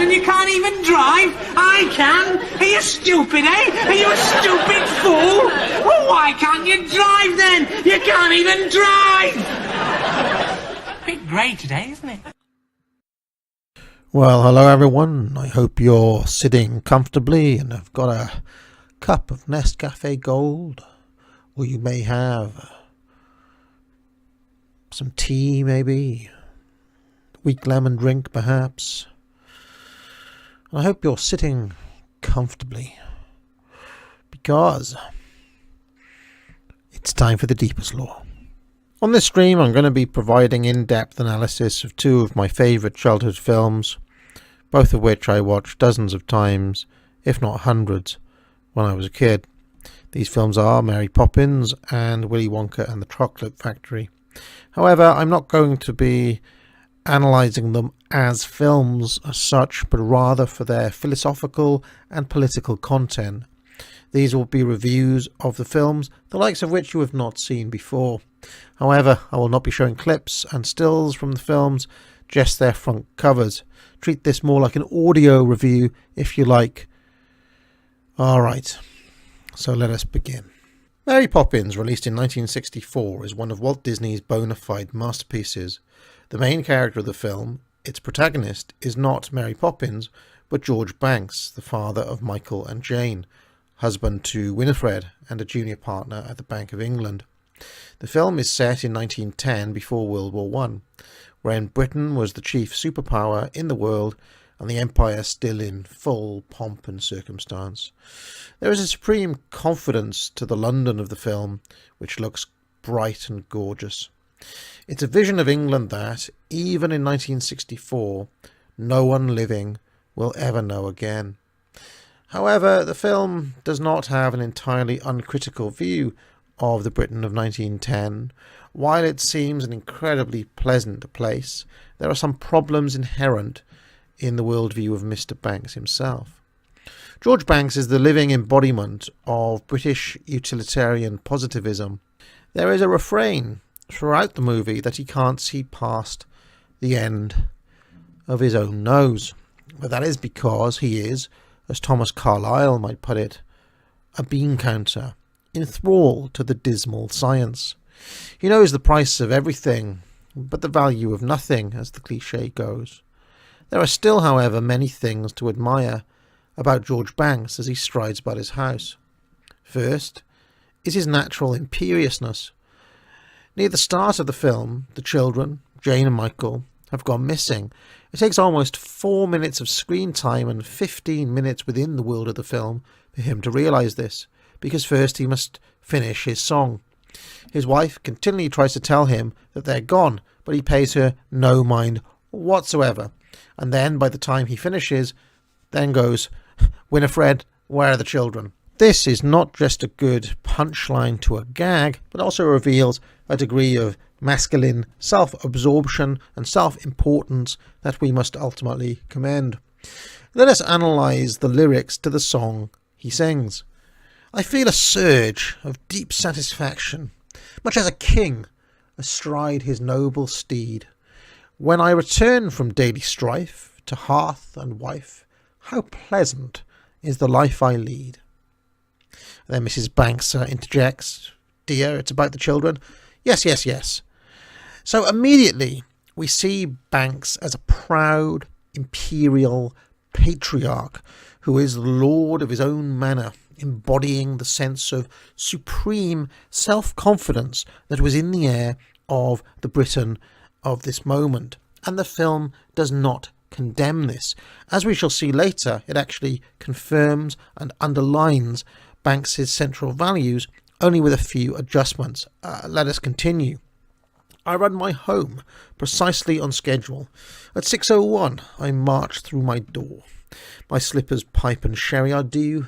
And you can't even drive? I can. Are you stupid, eh? Are you a stupid fool? Well, why can't you drive then? You can't even drive! A bit grey today, isn't it? Well, hello everyone. I hope you're sitting comfortably and have got a cup of Nescafe Gold. Or you may have some tea, maybe. Weak lemon drink, perhaps. I hope you're sitting comfortably, because it's time for the deepest law. On this stream, I'm going to be providing in-depth analysis of two of my favourite childhood films, both of which I watched dozens of times, if not hundreds, when I was a kid. These films are Mary Poppins and Willy Wonka and the Chocolate Factory. However, I'm not going to be analysing them as films as such, but rather for their philosophical and political content. These will be reviews of the films, the likes of which you have not seen before. However, I will not be showing clips and stills from the films, just their front covers. Treat this more like an audio review, if you like. Alright, so let us begin. Mary Poppins, released in 1964, is one of Walt Disney's bona fide masterpieces. The main character of the film, its protagonist, is not Mary Poppins, but George Banks, the father of Michael and Jane, husband to Winifred and a junior partner at the Bank of England. The film is set in 1910, before World War I, when Britain was the chief superpower in the world and the empire still in full pomp and circumstance. There is a supreme confidence to the London of the film, which looks bright and gorgeous. It's a vision of England that, even in 1964, no one living will ever know again. However, the film does not have an entirely uncritical view of the Britain of 1910. While it seems an incredibly pleasant place, there are some problems inherent in the worldview of Mr. Banks himself. George Banks is the living embodiment of British utilitarian positivism. There is a refrain throughout the movie that he can't see past the end of his own nose. But that is because he is, as Thomas Carlyle might put it, a bean counter, enthralled to the dismal science. He knows the price of everything, but the value of nothing, as the cliche goes. There are still, however, many things to admire about George Banks as he strides about his house. First is his natural imperiousness. Near the start of the film, the children, Jane and Michael, have gone missing. It takes almost 4 minutes of screen time and 15 minutes within the world of the film for him to realise this, because first he must finish his song. His wife continually tries to tell him that they're gone, but he pays her no mind whatsoever. And then, by the time he finishes, then goes, "Winifred, where are the children?" This is not just a good punchline to a gag, but also reveals a degree of masculine self-absorption and self-importance that we must ultimately commend. Let us analyse the lyrics to the song he sings. I feel a surge of deep satisfaction, much as a king astride his noble steed. When I return from daily strife to hearth and wife, how pleasant is the life I lead. Then Mrs. Banks interjects, "Dear, it's about the children." Yes, yes, yes. So immediately we see Banks as a proud, imperial patriarch who is the lord of his own manor, embodying the sense of supreme self-confidence that was in the air of the Britain of this moment. And the film does not condemn this. As we shall see later, it actually confirms and underlines Banks's central values, only with a few adjustments. Let us continue. I run my home precisely on schedule. At 6:01 I march through my door. My slippers, pipe and sherry are due.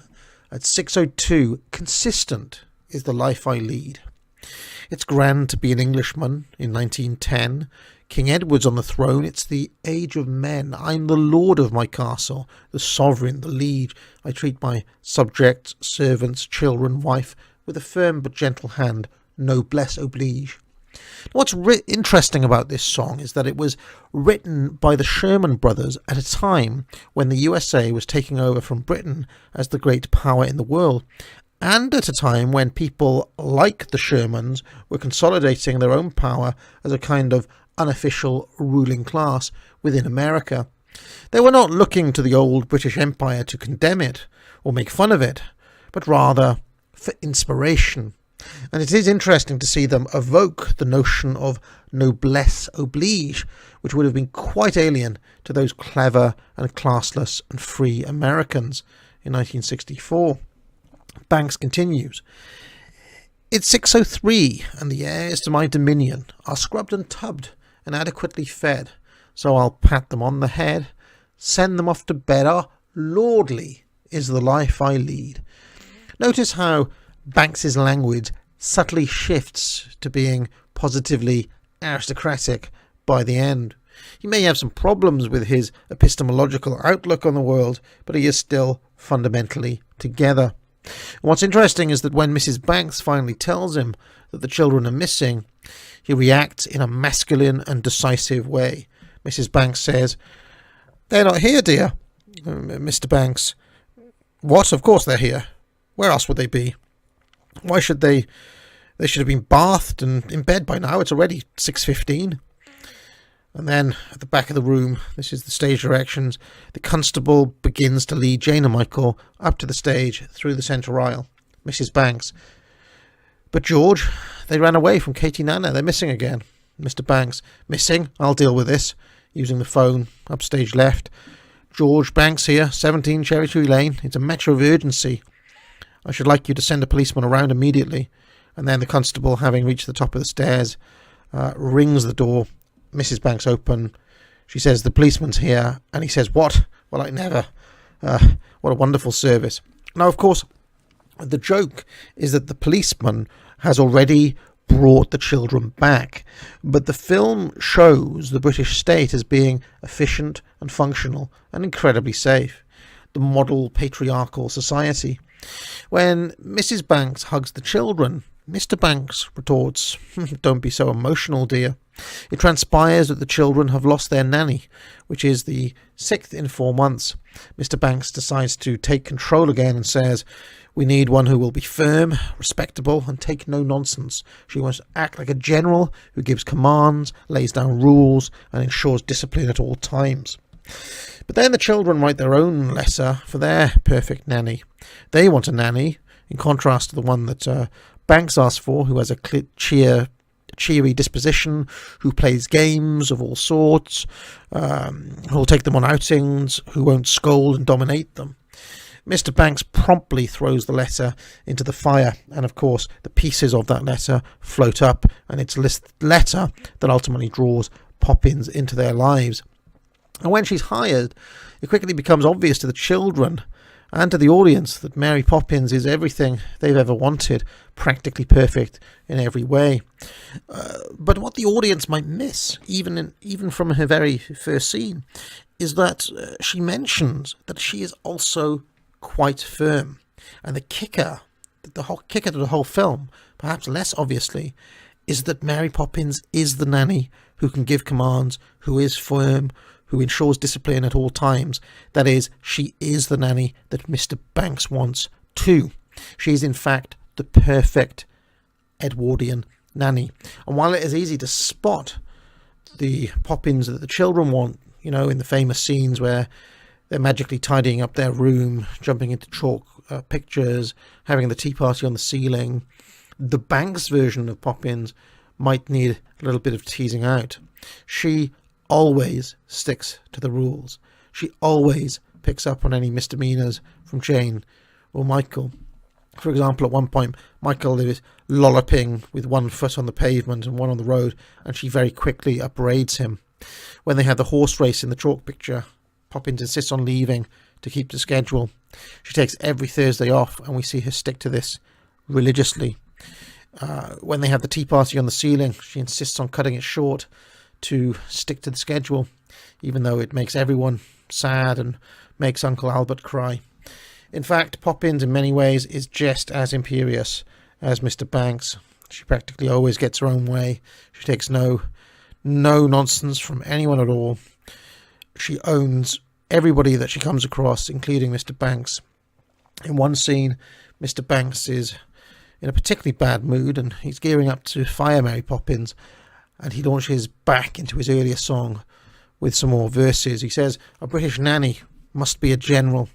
At 6:02 consistent is the life I lead. It's grand to be an Englishman in 1910. King Edward's on the throne, it's the age of men. I'm the lord of my castle, the sovereign, the liege. I treat my subjects, servants, children, wife with a firm but gentle hand, noblesse oblige. What's interesting about this song is that it was written by the Sherman brothers at a time when the USA was taking over from Britain as the great power in the world, and at a time when people like the Shermans were consolidating their own power as a kind of unofficial ruling class within America. They were not looking to the old British Empire to condemn it or make fun of it, but rather for inspiration. And it is interesting to see them evoke the notion of noblesse oblige, which would have been quite alien to those clever and classless and free Americans in 1964. Banks continues. It's 6:03 and the heirs to my dominion are scrubbed and tubbed and adequately fed, so I'll pat them on the head, send them off to bed. Lordly is the life I lead. Notice how Banks's language subtly shifts to being positively aristocratic by the end. He may have some problems with his epistemological outlook on the world, but he is still fundamentally together. And what's interesting is that when Mrs. Banks finally tells him that the children are missing, he reacts in a masculine and decisive way. Mrs. Banks says, "They're not here, dear." Mr. Banks, "What? Of course they're here. Where else would they be? Why should they? They should have been bathed and in bed by now. It's already 6:15. And then at the back of the room, this is the stage directions, the constable begins to lead Jane and Michael up to the stage through the centre aisle. Mrs. Banks, "But George, they ran away from Katie Nana. They're missing again." Mr. Banks, "Missing? I'll deal with this." Using the phone, upstage left. "George Banks here, 17 Cherry Tree Lane. It's a matter of urgency. I should like you to send a policeman around immediately." And then the constable, having reached the top of the stairs, rings the door. Mrs. Banks open. She says, "The policeman's here." And he says, "What? Well, I never. What a wonderful service." Now, of course, the joke is that the policeman has already brought the children back, but the film shows the British state as being efficient and functional and incredibly safe. The model patriarchal society. When Mrs. Banks hugs the children, Mr. Banks retorts, "Don't be so emotional, dear." It transpires that the children have lost their nanny, which is the 6th in 4 months. Mr. Banks decides to take control again and says, "We need one who will be firm, respectable, and take no nonsense. She must act like a general who gives commands, lays down rules, and ensures discipline at all times." But then the children write their own letter for their perfect nanny. They want a nanny, in contrast to the one that Banks asked for, who has a cheery disposition, who plays games of all sorts, who will take them on outings, who won't scold and dominate them. Mr. Banks promptly throws the letter into the fire, and of course the pieces of that letter float up, and it's this letter that ultimately draws Poppins into their lives. And when she's hired, it quickly becomes obvious to the children and to the audience that Mary Poppins is everything they've ever wanted, practically perfect in every way. But what the audience might miss, even from her very first scene, is that she mentions that she is also quite firm. And the kicker to the whole film, perhaps less obviously, is that Mary Poppins is the nanny who can give commands, who is firm, who ensures discipline at all times. That is, she is the nanny that Mr. Banks wants too. She is in fact the perfect Edwardian nanny. And while it is easy to spot the Poppins that the children want, in the famous scenes where they're magically tidying up their room, jumping into chalk pictures, having the tea party on the ceiling, the Banks version of Poppins might need a little bit of teasing out. She always sticks to the rules. She always picks up on any misdemeanors from Jane or Michael. For example, at one point, Michael is lolloping with one foot on the pavement and one on the road, and she very quickly upbraids him. When they have the horse race in the chalk picture, Poppins insists on leaving to keep the schedule. She takes every Thursday off, and we see her stick to this religiously. When they have the tea party on the ceiling, she insists on cutting it short to stick to the schedule, even though it makes everyone sad and makes Uncle Albert cry. In fact, Poppins in many ways is just as imperious as Mr. Banks. She practically always gets her own way. She takes no nonsense from anyone at all. She owns everybody that she comes across, including Mr. Banks. In one scene, Mr. Banks is in a particularly bad mood, and he's gearing up to fire Mary Poppins, and he launches back into his earlier song with some more verses. He says, "A British nanny must be a general.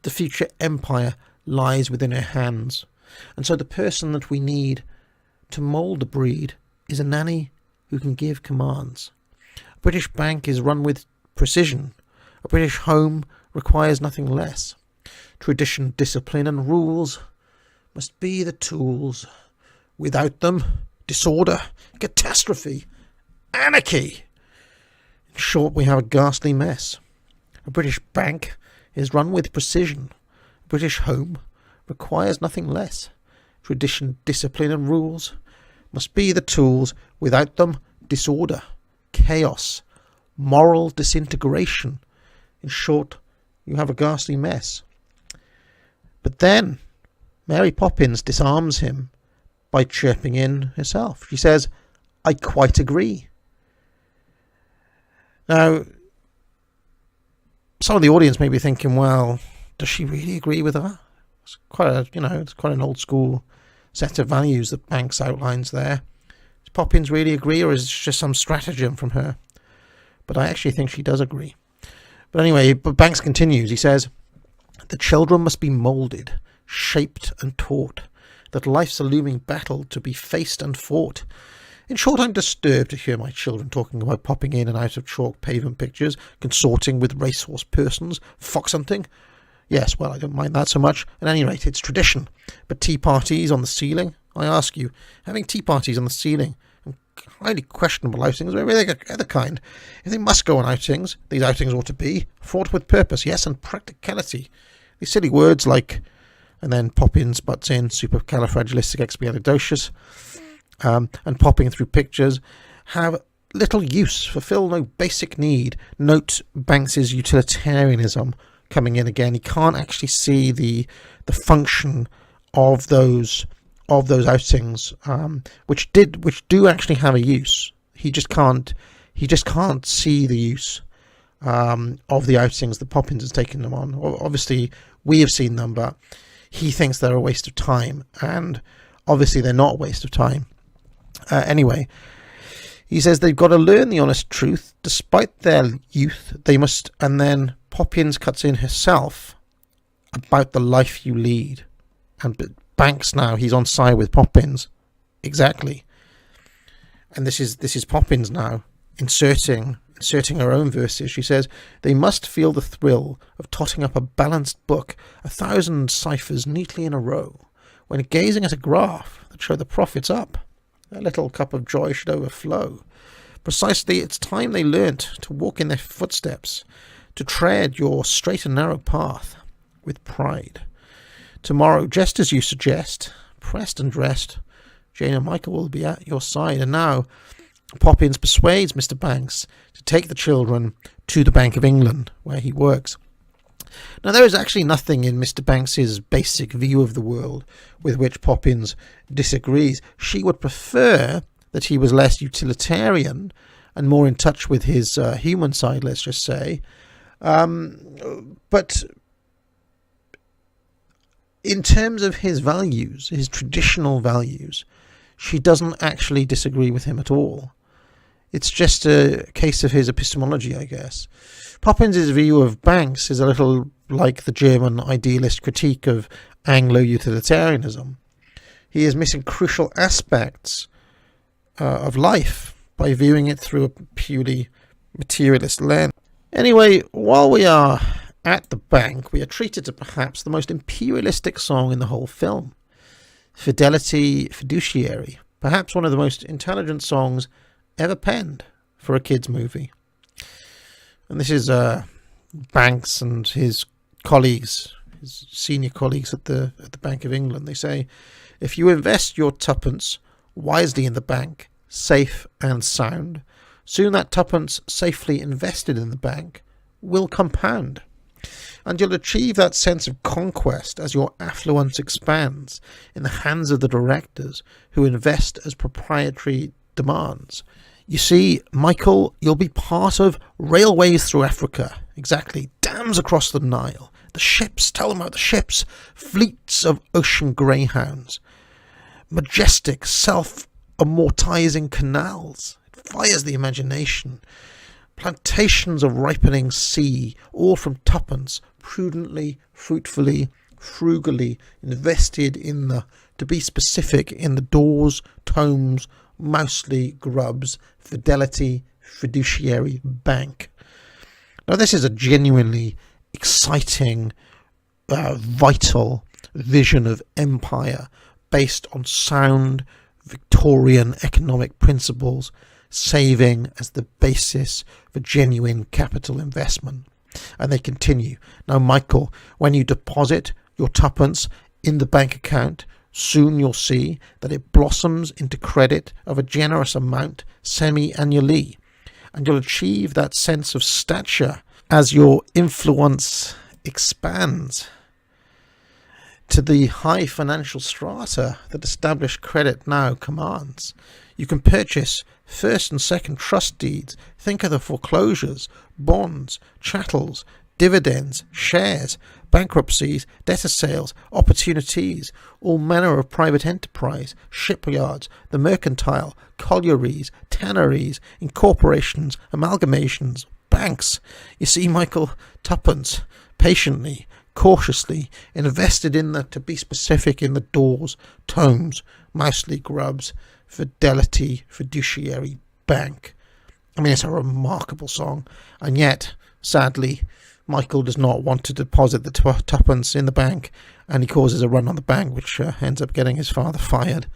The future empire lies within her hands. And so the person that we need to mould the breed is a nanny who can give commands. A British bank is run with precision. A British home requires nothing less. Tradition, discipline and rules must be the tools. Without them, disorder, catastrophe, anarchy. In short, we have a ghastly mess. A British bank is run with precision. A British home requires nothing less. Tradition, discipline and rules must be the tools. Without them, disorder, chaos, moral disintegration. In short, you have a ghastly mess." But then Mary Poppins disarms him by chirping in herself. She says, "I quite agree." Now, some of the audience may be thinking, well, does she really agree with her? It's quite an old school set of values that Banks outlines there. Does Poppins really agree, or is it just some stratagem from her? But I actually think she does agree. But anyway, Banks continues. He says, "The children must be moulded, shaped and taught, that life's a looming battle to be faced and fought. In short, I'm disturbed to hear my children talking about popping in and out of chalk pavement pictures, consorting with racehorse persons, fox hunting. Yes, well, I don't mind that so much. At any rate, it's tradition. But tea parties on the ceiling? I ask you, having tea parties on the ceiling and highly questionable outings, or any other kind, if they must go on outings, these outings ought to be fraught with purpose, yes, and practicality. These silly words like," and then Poppins butts in, "supercalifragilisticexpialidocious," and popping through pictures, have little use, fulfill no basic need. Note Banks's utilitarianism coming in again. He can't actually see the function of those outings, which do actually have a use. He just can't see the use of the outings that Poppins has taken them on. Obviously, we have seen them, but he thinks they're a waste of time, and obviously they're not a waste of time. Anyway, he says they've got to learn the honest truth. Despite their youth, they must... And then Poppins cuts in herself about the life you lead. And Banks now, he's on side with Poppins. Exactly. And this is Poppins now, inserting her own verses. She says, "They must feel the thrill of totting up a balanced book, 1,000 ciphers neatly in a row, when gazing at a graph that show the profits up. A little cup of joy should overflow. Precisely, it's time they learnt to walk in their footsteps, to tread your straight and narrow path with pride. Tomorrow, just as you suggest, pressed and dressed, Jane and Michael will be at your side." And now Poppins persuades Mr. Banks to take the children to the Bank of England, where he works. Now, there is actually nothing in Mr. Banks's basic view of the world with which Poppins disagrees. She would prefer that he was less utilitarian and more in touch with his human side, let's just say. But in terms of his values, his traditional values, she doesn't actually disagree with him at all. It's just a case of his epistemology, I guess. Poppins' view of Banks is a little like the German idealist critique of Anglo-utilitarianism. He is missing crucial aspects of life by viewing it through a purely materialist lens. Anyway, while we are At the bank, we are treated to perhaps the most imperialistic song in the whole film. Fidelity Fiduciary, perhaps one of the most intelligent songs ever penned for a kids' movie. And this is Banks and his colleagues, his senior colleagues at the Bank of England. They say, if you invest your tuppence wisely in the bank, safe and sound, soon that tuppence safely invested in the bank will compound. And you'll achieve that sense of conquest as your affluence expands in the hands of the directors who invest as proprietary demands. You see, Michael, you'll be part of railways through Africa. Exactly. Dams across the Nile. The ships, tell them about the ships. Fleets of ocean greyhounds. Majestic, self-amortizing canals. It fires the imagination. Plantations of ripening sea, all from tuppence, prudently, fruitfully, frugally invested in the, to be specific, in the Dawes, Tomes, Mousley, Grubbs, Fidelity, Fiduciary Bank. Now this is a genuinely exciting, vital vision of empire based on sound Victorian economic principles, saving as the basis for genuine capital investment. And they continue. Now, Michael, when you deposit your tuppence in the bank account, soon you'll see that it blossoms into credit of a generous amount semi-annually, and you'll achieve that sense of stature as your influence expands to the high financial strata that established credit now commands. You can purchase first and second trust deeds. Think of the foreclosures, bonds, chattels, dividends, shares, bankruptcies, debtor sales, opportunities, all manner of private enterprise, shipyards, the mercantile, collieries, tanneries, incorporations, amalgamations, banks. You see, Michael, tuppence, patiently, cautiously, invested in the, to be specific, in the Dawes, Tomes, Mousley, Grubbs, Fidelity, Fiduciary Bank. I mean, it's a remarkable song, and yet, sadly, Michael does not want to deposit the tuppence in the bank, and he causes a run on the bank, which ends up getting his father fired.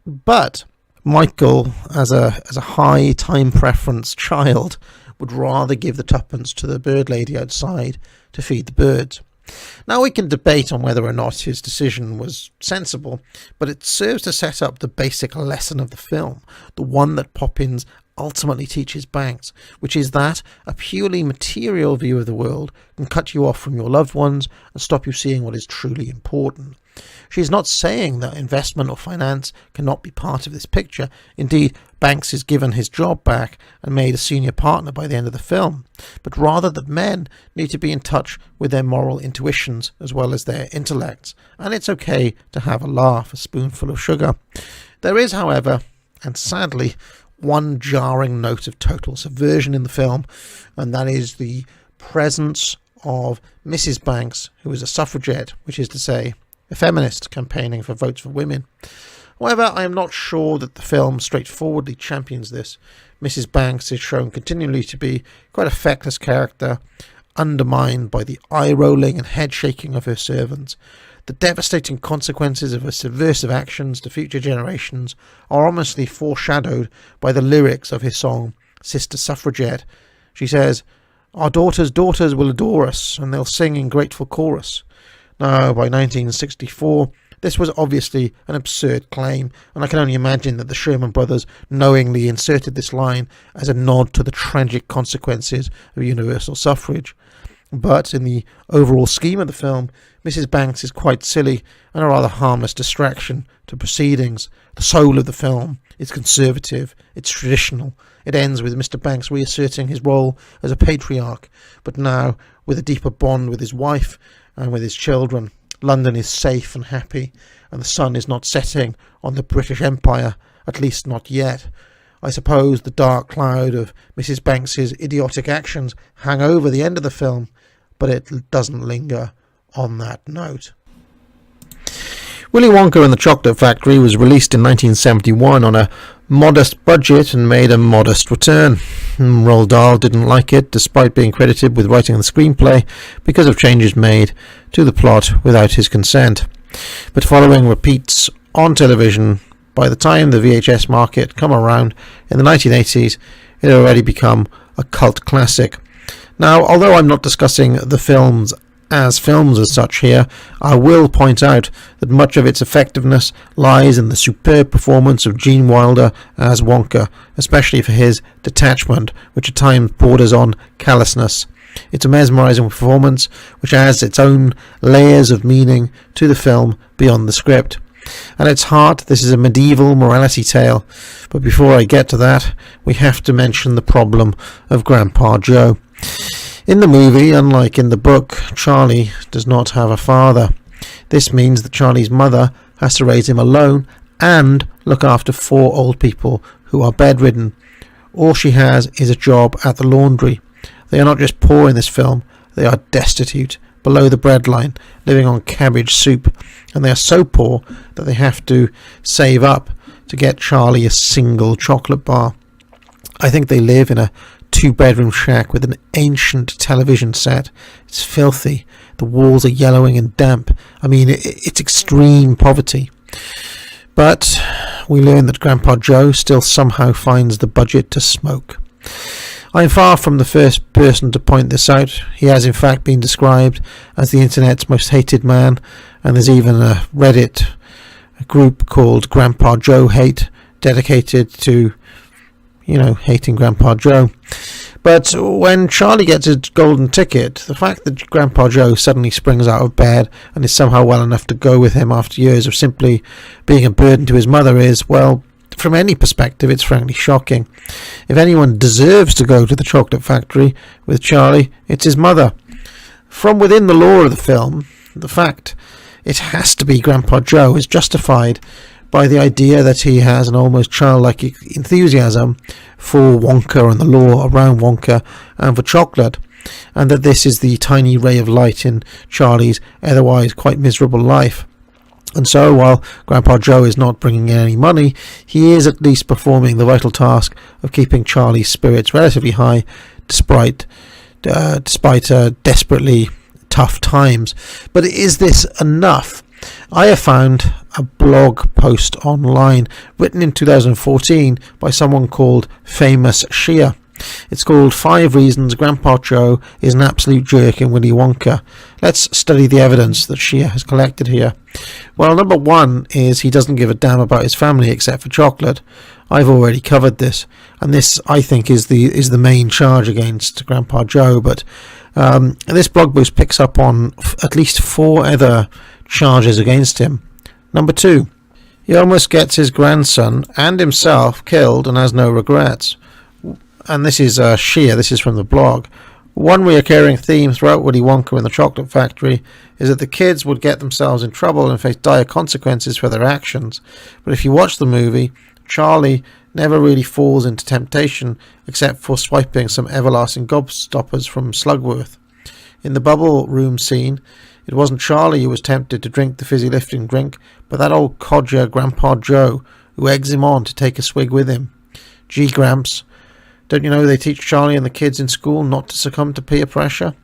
But Michael, as a high time preference child, would rather give the tuppence to the bird lady outside to feed the birds. Now we can debate on whether or not his decision was sensible, but it serves to set up the basic lesson of the film, the one that Poppins ultimately teaches Banks, which is that a purely material view of the world can cut you off from your loved ones and stop you seeing what is truly important. She's not saying that investment or finance cannot be part of this picture. Indeed, Banks is given his job back and made a senior partner by the end of the film, but rather that men need to be in touch with their moral intuitions as well as their intellects, and it's okay to have a laugh, a spoonful of sugar. There is, however, and sadly, one jarring note of total subversion in the film, and that is the presence of Mrs. Banks, who is a suffragette, which is to say, a feminist campaigning for votes for women. However, I am not sure that the film straightforwardly champions this. Mrs. Banks is shown continually to be quite a feckless character, undermined by the eye-rolling and head-shaking of her servants. The devastating consequences of her subversive actions to future generations are honestly foreshadowed by the lyrics of his song, Sister Suffragette. She says, "Our daughters' daughters will adore us, and they'll sing in grateful chorus." Now, by 1964, this was obviously an absurd claim, and I can only imagine that the Sherman brothers knowingly inserted this line as a nod to the tragic consequences of universal suffrage. But in the overall scheme of the film, Mrs. Banks is quite silly and a rather harmless distraction to proceedings. The soul of the film is conservative, it's traditional. It ends with Mr. Banks reasserting his role as a patriarch, but now with a deeper bond with his wife and with his children. London is safe and happy, and the sun is not setting on the British Empire, at least not yet. I suppose the dark cloud of Mrs. Banks's idiotic actions hang over the end of the film, but it doesn't linger on that note. Willy Wonka and the Chocolate Factory was released in 1971 on a modest budget and made a modest return. Roald Dahl didn't like it, despite being credited with writing the screenplay, because of changes made to the plot without his consent. But following repeats on television, by the time the VHS market come around in the 1980s, it had already become a cult classic. Now, although I'm not discussing the films as such here, I will point out that much of its effectiveness lies in the superb performance of Gene Wilder as Wonka, especially for his detachment, which at times borders on callousness. It's a mesmerising performance which adds its own layers of meaning to the film beyond the script. At its heart, this is a medieval morality tale, but before I get to that, we have to mention the problem of Grandpa Joe. In the movie, unlike in the book, Charlie does not have a father. This means that Charlie's mother has to raise him alone and look after 4 old people who are bedridden. All she has is a job at the laundry. They are not just poor in this film, they are destitute, below the breadline, living on cabbage soup, and they are so poor that they have to save up to get Charlie a single chocolate bar. I think they live in a 2-bedroom shack with an ancient television set. It's filthy. The walls are yellowing and damp. I mean, it's extreme poverty. But we learn that Grandpa Joe still somehow finds the budget to smoke. I am far from the first person to point this out. He has in fact been described as the internet's most hated man, and there's even a Reddit group called Grandpa Joe Hate, dedicated to hating Grandpa Joe. But when Charlie gets his golden ticket, the fact that Grandpa Joe suddenly springs out of bed and is somehow well enough to go with him after years of simply being a burden to his mother is, well, from any perspective, it's frankly shocking. If anyone deserves to go to the chocolate factory with Charlie, it's his mother. From within the lore of the film, the fact it has to be Grandpa Joe is justified by the idea that he has an almost childlike enthusiasm for Wonka and the lore around Wonka and for chocolate, and that this is the tiny ray of light in Charlie's otherwise quite miserable life. And so, while Grandpa Joe is not bringing in any money, he is at least performing the vital task of keeping Charlie's spirits relatively high despite desperately tough times. But is this enough? I have found a blog post online written in 2014 by someone called Famous Shia. It's called 5 Reasons Grandpa Joe is an Absolute Jerk in Willy Wonka. Let's study the evidence that Shia has collected here. Well, number 1 is he doesn't give a damn about his family except for chocolate. I've already covered this, and this I think is the main charge against Grandpa Joe, but this blog post picks up on at least 4 other charges against him. Number 2, he almost gets his grandson and himself killed and has no regrets. And this is Shia, this is from the blog. One recurring theme throughout Willy Wonka and the Chocolate Factory is that the kids would get themselves in trouble and face dire consequences for their actions. But if you watch the movie, Charlie never really falls into temptation except for swiping some everlasting gobstoppers from Slugworth. In the bubble room scene, it wasn't Charlie who was tempted to drink the fizzy lifting drink, but that old codger Grandpa Joe, who eggs him on to take a swig with him. Gee, Gramps, don't you know they teach Charlie and the kids in school not to succumb to peer pressure?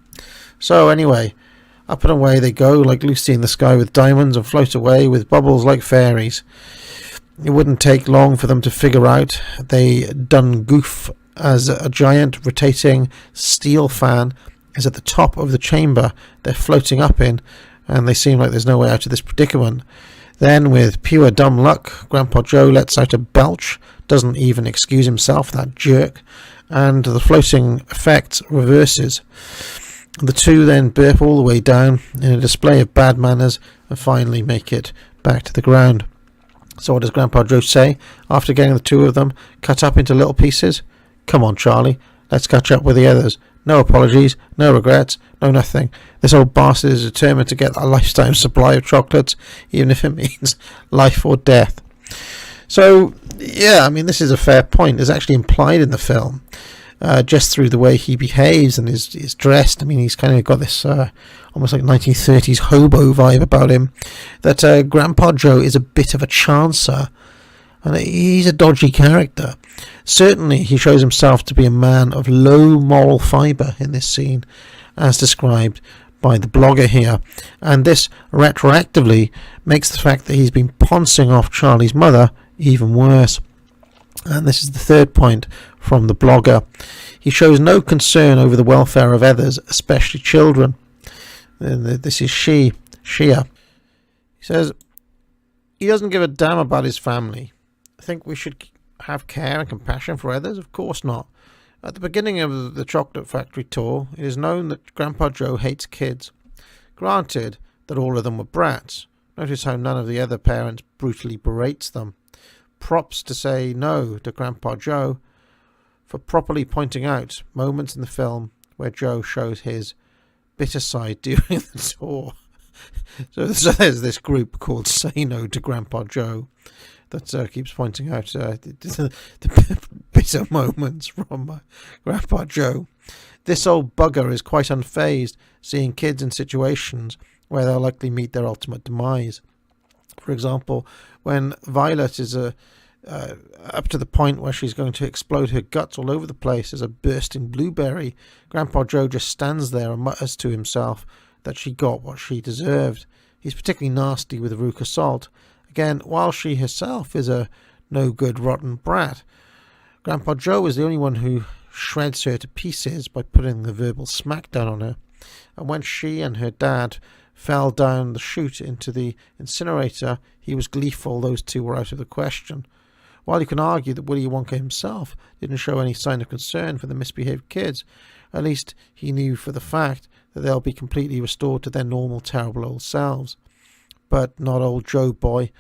So anyway, up and away they go like Lucy in the sky with diamonds and float away with bubbles like fairies. It wouldn't take long for them to figure out they done goof as a giant rotating steel fan is at the top of the chamber they're floating up in, and they seem like there's no way out of this predicament. Then, with pure dumb luck, Grandpa Joe lets out a belch, doesn't even excuse himself, that jerk, and the floating effect reverses. The two then burp all the way down in a display of bad manners and finally make it back to the ground. So what does Grandpa Joe say after getting the two of them cut up into little pieces? Come on, Charlie, let's catch up with the others. No apologies, no regrets, no nothing. This old bastard is determined to get a lifetime supply of chocolates, even if it means life or death. So, yeah, I mean, this is a fair point. It's actually implied in the film. just through the way he behaves and is dressed. I mean, he's kind of got this almost like 1930s hobo vibe about him, that Grandpa Joe is a bit of a chancer, and he's a dodgy character. Certainly, he shows himself to be a man of low moral fibre in this scene, as described by the blogger here, and this retroactively makes the fact that he's been poncing off Charlie's mother even worse. And this is the third point from the blogger. He shows no concern over the welfare of others, especially children. This is Shia. He says he doesn't give a damn about his family. I think we should have care and compassion for others? Of course not. At the beginning of the Chocolate Factory tour, it is known that Grandpa Joe hates kids. Granted that all of them were brats. Notice how none of the other parents brutally berates them. Props to say no to Grandpa Joe for properly pointing out moments in the film where Joe shows his bitter side during the tour. So there's this group called Say No to Grandpa Joe that keeps pointing out the bitter moments from Grandpa Joe. This old bugger is quite unfazed, seeing kids in situations where they'll likely meet their ultimate demise. For example, when Violet is up to the point where she's going to explode her guts all over the place as a bursting blueberry, Grandpa Joe just stands there and mutters to himself that she got what she deserved. He's particularly nasty with Ruka Salt. Again, while she herself is a no-good rotten brat, Grandpa Joe is the only one who shreds her to pieces by putting the verbal smackdown on her. And when she and her dad fell down the chute into the incinerator, he was gleeful those two were out of the question. While you can argue that Willy Wonka himself didn't show any sign of concern for the misbehaved kids, at least he knew for the fact that they'll be completely restored to their normal, terrible old selves. But not old Joe boy.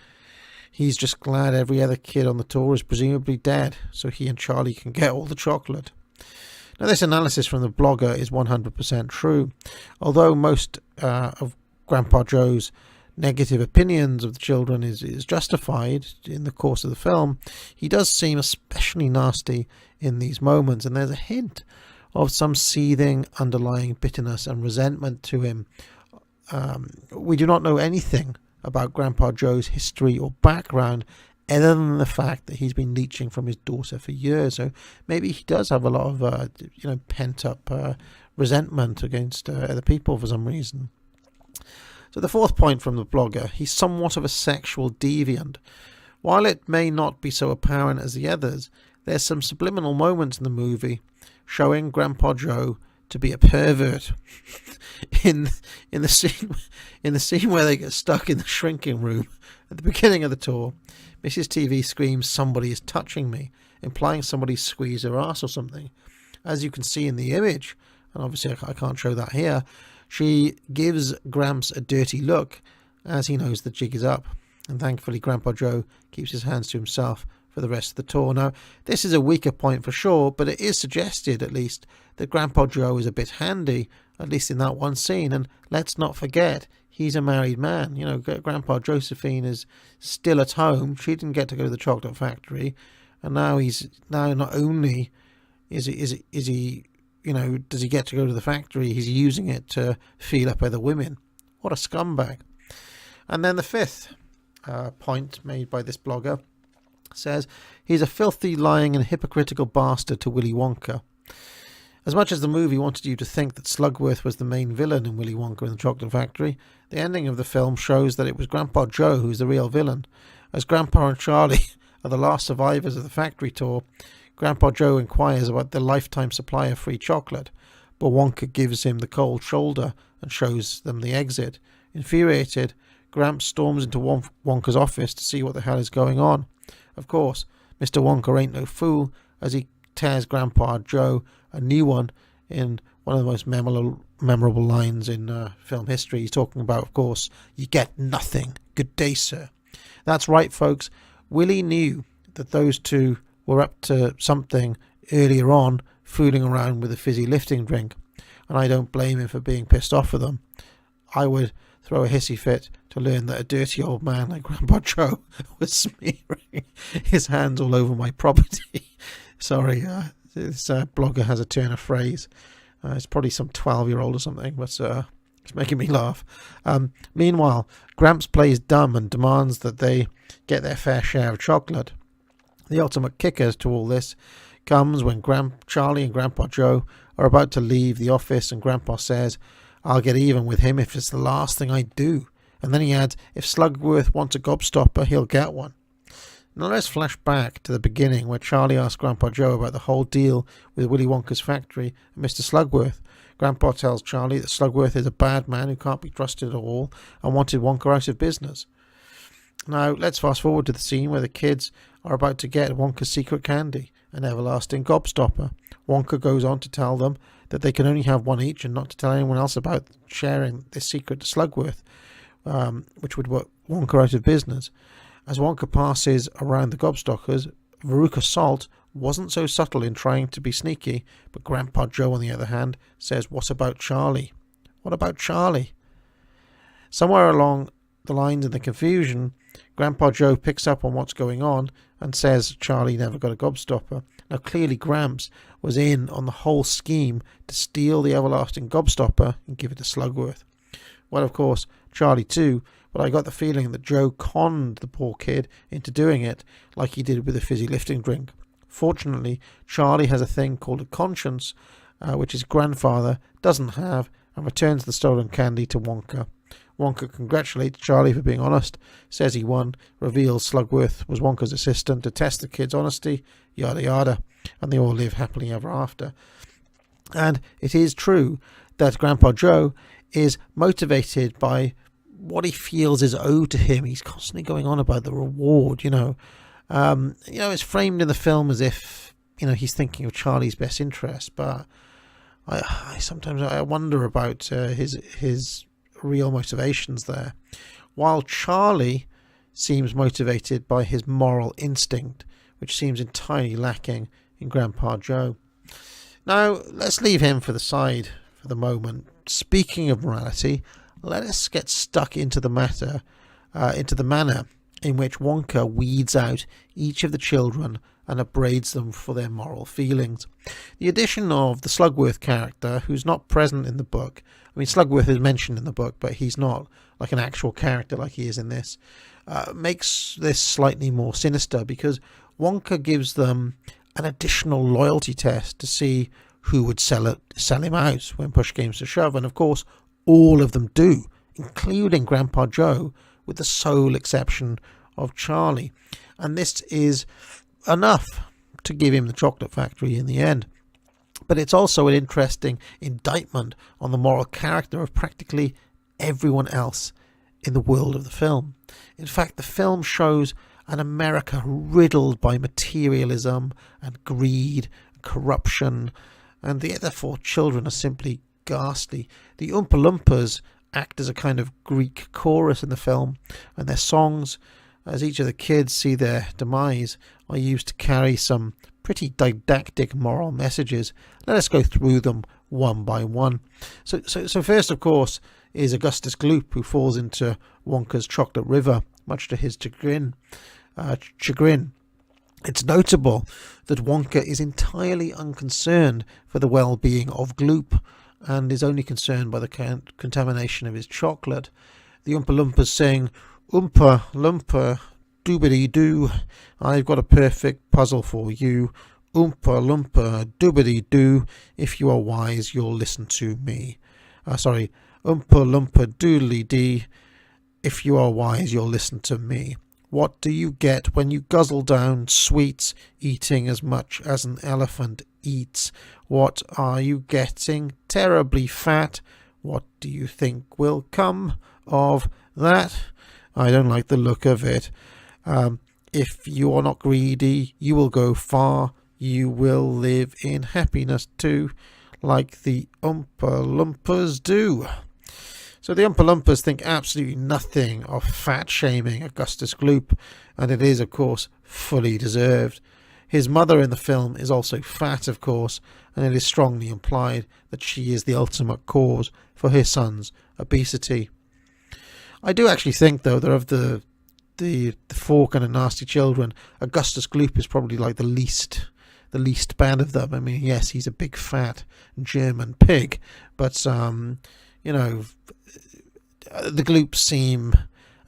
He's just glad every other kid on the tour is presumably dead, so he and Charlie can get all the chocolate. Now, this analysis from the blogger is 100% true. Although most of Grandpa Joe's negative opinions of the children is justified in the course of the film, he does seem especially nasty in these moments, and there's a hint of some seething underlying bitterness and resentment to him. We do not know anything about Grandpa Joe's history or background other than the fact that he's been leeching from his daughter for years. So maybe he does have a lot of pent-up resentment against other people for some reason. So the fourth point from the blogger, he's somewhat of a sexual deviant. While it may not be so apparent as the others, there's some subliminal moments in the movie showing Grandpa Joe to be a pervert. in the scene where they get stuck in the shrinking room at the beginning of the tour, Mrs. TV screams, "Somebody is touching me," implying somebody squeezed her ass or something. As you can see in the image, and obviously I can't show that here, she gives Gramps a dirty look as he knows the jig is up. And thankfully Grandpa Joe keeps his hands to himself for the rest of the tour. Now, this is a weaker point for sure, but it is suggested at least that Grandpa Joe is a bit handy, at least in that one scene. And let's not forget, he's a married man. You know, Grandpa Josephine is still at home. She didn't get to go to the chocolate factory, and now not only is he does he get to go to the factory, he's using it to feel up other women. What a scumbag. And then the fifth point made by this blogger says he's a filthy, lying and hypocritical bastard to Willy Wonka. As much as the movie wanted you to think that Slugworth was the main villain in Willy Wonka and the Chocolate Factory, the ending of the film shows that it was Grandpa Joe who's the real villain. As Grandpa and Charlie are the last survivors of the factory tour, Grandpa Joe inquires about the lifetime supply of free chocolate, but Wonka gives him the cold shoulder and shows them the exit. Infuriated, Gramps storms into Wonka's office to see what the hell is going on. Of course, Mr. Wonka ain't no fool, as he tears Grandpa Joe a new one in one of the most memorable lines in film history. He's talking about, of course, "You get nothing. Good day, sir." That's right, folks. Willy knew that those two were up to something earlier on, fooling around with a fizzy lifting drink, and I don't blame him for being pissed off with them. I would throw a hissy fit to learn that a dirty old man like Grandpa Joe was smearing his hands all over my property. Sorry, This blogger has a turn of phrase. It's probably some 12-year-old or something, but it's making me laugh. Meanwhile, Gramps plays dumb and demands that they get their fair share of chocolate. The ultimate kicker to all this comes when Charlie and Grandpa Joe are about to leave the office, and Grandpa says, "I'll get even with him if it's the last thing I do." And then he adds, "If Slugworth wants a gobstopper, he'll get one." Now let's flash back to the beginning where Charlie asks Grandpa Joe about the whole deal with Willy Wonka's factory and Mr. Slugworth. Grandpa tells Charlie that Slugworth is a bad man who can't be trusted at all and wanted Wonka out of business. Now let's fast forward to the scene where the kids are about to get Wonka's secret candy, an everlasting gobstopper. Wonka goes on to tell them that they can only have one each and not to tell anyone else about sharing this secret to Slugworth, which would work Wonka out of business. As Wonka passes around the gobstoppers, Veruca Salt wasn't so subtle in trying to be sneaky, but Grandpa Joe, on the other hand, says, "What about Charlie? What about Charlie?" Somewhere along the lines in the confusion, Grandpa Joe picks up on what's going on and says Charlie never got a gobstopper. Now clearly Gramps was in on the whole scheme to steal the everlasting gobstopper and give it to Slugworth. Well, of course, Charlie too, but I got the feeling that Joe conned the poor kid into doing it like he did with the fizzy lifting drink. Fortunately, Charlie has a thing called a conscience, which his grandfather doesn't have, and returns the stolen candy to Wonka. Wonka congratulates Charlie for being honest, says he won, reveals Slugworth was Wonka's assistant to test the kid's honesty, yada yada, and they all live happily ever after. And it is true that Grandpa Joe is motivated by what he feels is owed to him. He's constantly going on about the reward, it's framed in the film as if, he's thinking of Charlie's best interest, but I sometimes wonder about his real motivations there. While Charlie seems motivated by his moral instinct, which seems entirely lacking in Grandpa Joe. Now, let's leave him for the side for the moment. Speaking of morality, let us get stuck into the manner in which Wonka weeds out each of the children and upbraids them for their moral feelings. The addition of the Slugworth character, who's not present in the book, Slugworth is mentioned in the book, but he's not like an actual character like he is in this, makes this slightly more sinister, because Wonka gives them an additional loyalty test to see who would sell him out when push comes to shove, and of course all of them do, including Grandpa Joe, with the sole exception of Charlie. And this is enough to give him the chocolate factory in the end. But it's also an interesting indictment on the moral character of practically everyone else in the world of the film. In fact, the film shows an America riddled by materialism and greed and corruption, and the other four children are simply ghastly. The Oompa Loompas act as a kind of Greek chorus in the film, and their songs, as each of the kids see their demise, are used to carry some pretty didactic moral messages. Let us go through them one by one. So first, of course, is Augustus Gloop, who falls into Wonka's chocolate river, much to his chagrin. It's notable that Wonka is entirely unconcerned for the well-being of Gloop, and is only concerned by the contamination of his chocolate. The Oompa Loompas sing, "Oompa Loompa doobity-doo, I've got a perfect puzzle for you. Oompa Loompa doobity-doo, if you are wise, you'll listen to me." Oompa Loompa doodly-dee, if you are wise, you'll listen to me. What do you get when you guzzle down sweets, eating as much as an elephant eats? What are you getting? Terribly fat. What do you think will come of that? I don't like the look of it. If you are not greedy, you will go far. You will live in happiness too, like the Oompa Loompas do. So the Oompa Loompas think absolutely nothing of fat-shaming Augustus Gloop, and it is, of course, fully deserved. His mother in the film is also fat, of course, and it is strongly implied that she is the ultimate cause for his son's obesity. I do actually think, though, that of the four kind of nasty children, Augustus Gloop is probably like the least the least bad of them. I mean, yes, he's a big fat German pig, but you know, the gloops seem,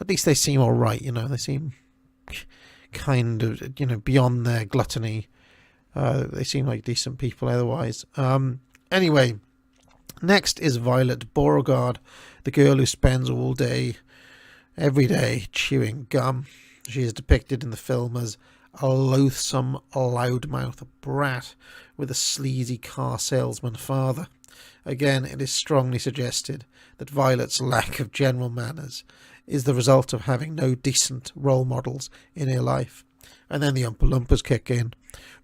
at least they seem all right. You know, they seem kind of, you know, beyond their gluttony. They seem like decent people otherwise. Anyway, next is Violet Beauregarde, the girl who spends all day, every day, chewing gum. She is depicted in the film as a loathsome, loudmouth brat with a sleazy car salesman father. Again, it is strongly suggested that Violet's lack of general manners is the result of having no decent role models in her life. And then the Oompa Loompas kick in.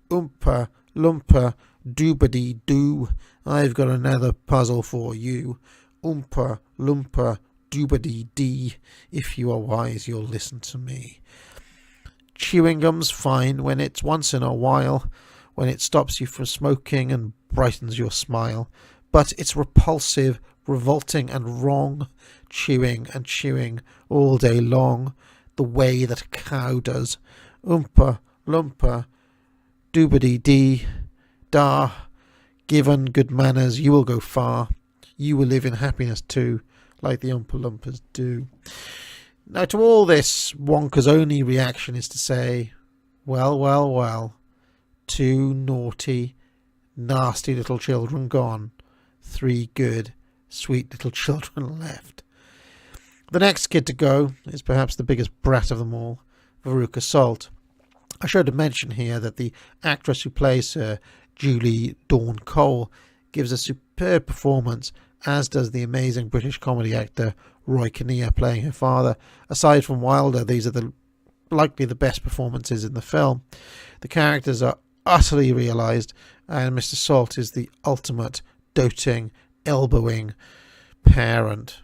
Oompa Loompa doobity doo, I've got another puzzle for you. Oompa Loompa doobity dee, if you are wise you'll listen to me. Chewing gum's fine when it's once in a while, when it stops you from smoking and brightens your smile. But it's repulsive, revolting and wrong, chewing and chewing all day long, the way that a cow does. Oompa Loompa doobity dee da, given good manners you will go far, you will live in happiness too, like the Oompa Loompas do. Now to all this, Wonka's only reaction is to say, well, well, well, 2 naughty, nasty little children gone, 3 good, sweet little children left. The next kid to go is perhaps the biggest brat of them all, Veruca Salt. I should mention here that the actress who plays her, Julie Dawn Cole, gives a superb performance, as does the amazing British comedy actor Roy Kinnear playing her father. Aside from Wilder, these are likely the best performances in the film. The characters are utterly realised, and Mr. Salt is the ultimate doting, elbowing parent.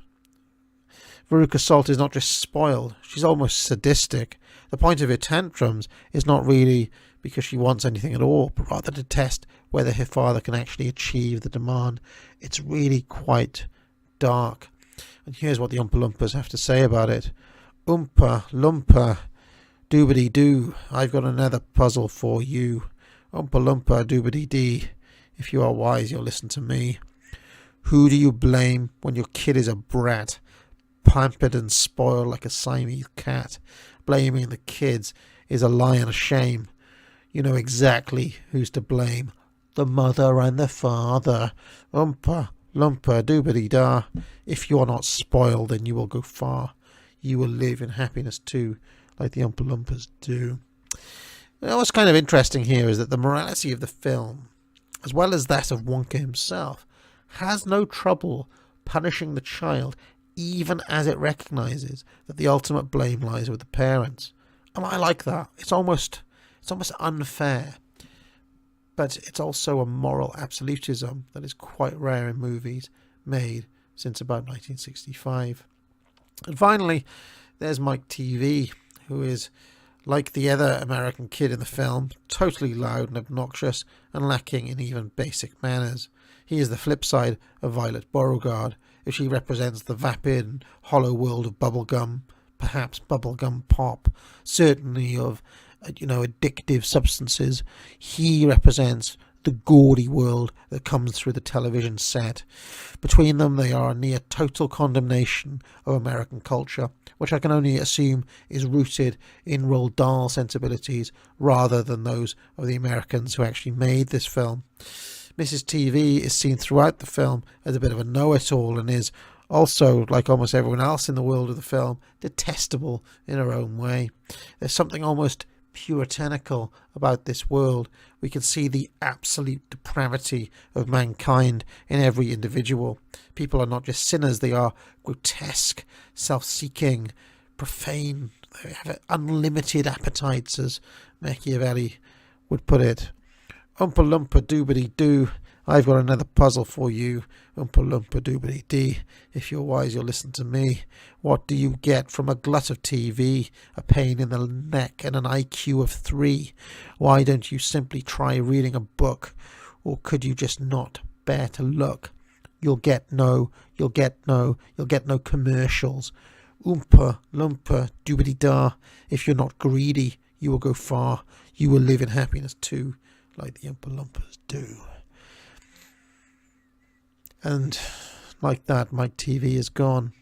Veruca Salt is not just spoiled, she's almost sadistic. The point of her tantrums is not really because she wants anything at all, but rather to test whether her father can actually achieve the demand. It's really quite dark. And here's what the Oompa Loompas have to say about it. Oompa Loompa doobity doo, I've got another puzzle for you. Oompa Loompa doobity dee, if you are wise you'll listen to me. Who do you blame when your kid is a brat, pampered and spoiled like a Siamese cat? Blaming the kids is a lie and a shame. You know exactly who's to blame. The mother and the father. Oompa Loompa doobity da. If you are not spoiled, then you will go far. You will live in happiness too, like the Oompa Loompas do. Now, what's kind of interesting here is that the morality of the film, as well as that of Wonka himself, has no trouble punishing the child, even as it recognises that the ultimate blame lies with the parents. And I like that. It's almost unfair. But it's also a moral absolutism that is quite rare in movies made since about 1965. And finally, there's Mike TV, who is, like the other American kid in the film, totally loud and obnoxious and lacking in even basic manners. He is the flip side of Violet Beauregarde, if she represents the vapid and hollow world of bubblegum, perhaps bubblegum pop, certainly of, addictive substances. He represents the gaudy world that comes through the television set. Between them, they are a near total condemnation of American culture, which I can only assume is rooted in Roald Dahl sensibilities rather than those of the Americans who actually made this film. Mrs. TV is seen throughout the film as a bit of a know-it-all and is also, like almost everyone else in the world of the film, detestable in her own way. There's something almost puritanical about this world. We can see the absolute depravity of mankind in every individual. People are not just sinners, they are grotesque, self-seeking, profane. They have unlimited appetites, as Machiavelli would put it. Oompa Loompa doobity doo, I've got another puzzle for you. Oompa Loompa doobity dee, if you're wise you'll listen to me. What do you get from a glut of TV? A pain in the neck and an IQ of 3. Why don't you simply try reading a book? Or could you just not bear to look? You'll get no commercials. Oompa Loompa doobity da, if you're not greedy you will go far. You will live in happiness too, like the Oompa Loompas do. And like that, my TV is gone.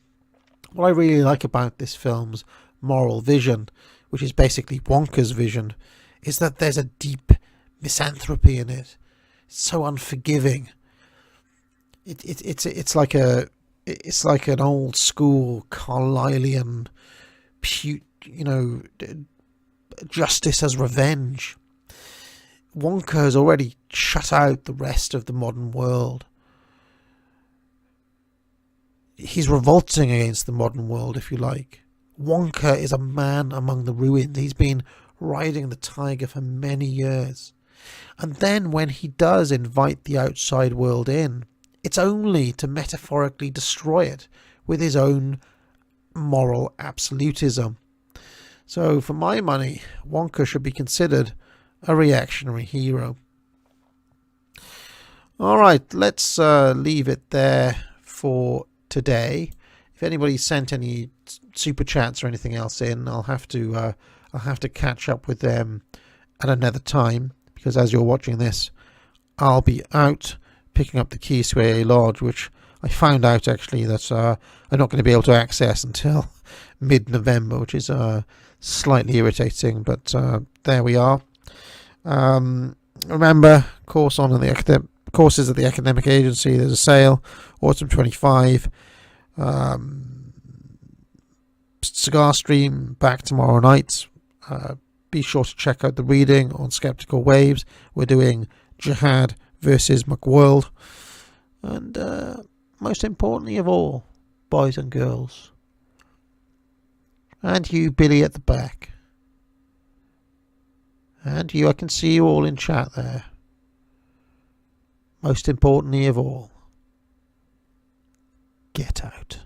What I really like about this film's moral vision, which is basically Wonka's vision, is that there's a deep misanthropy in it. It's so unforgiving. It's like an old school Carlylean, justice as revenge. Wonka has already shut out the rest of the modern world. He's revolting against the modern world, if you like. Wonka is a man among the ruins. He's been riding the tiger for many years. And then when he does invite the outside world in, it's only to metaphorically destroy it with his own moral absolutism. So for my money, Wonka should be considered a reactionary hero. Alright, let's leave it there for today. If anybody sent any super chats or anything else in, I'll have to catch up with them at another time, because as you're watching this, I'll be out picking up the keys to AA Lodge, which I found out actually that I'm not going to be able to access until mid-November, which is slightly irritating, but there we are. Remember, courses at the academic agency. There's a sale, autumn 25. Cigar stream back tomorrow night. Be sure to check out the reading on Skeptical Waves. We're doing Jihad versus McWorld. And most importantly of all, boys and girls, and you, Billy, at the back, and you, I can see you all in chat there. Most importantly of all, get out.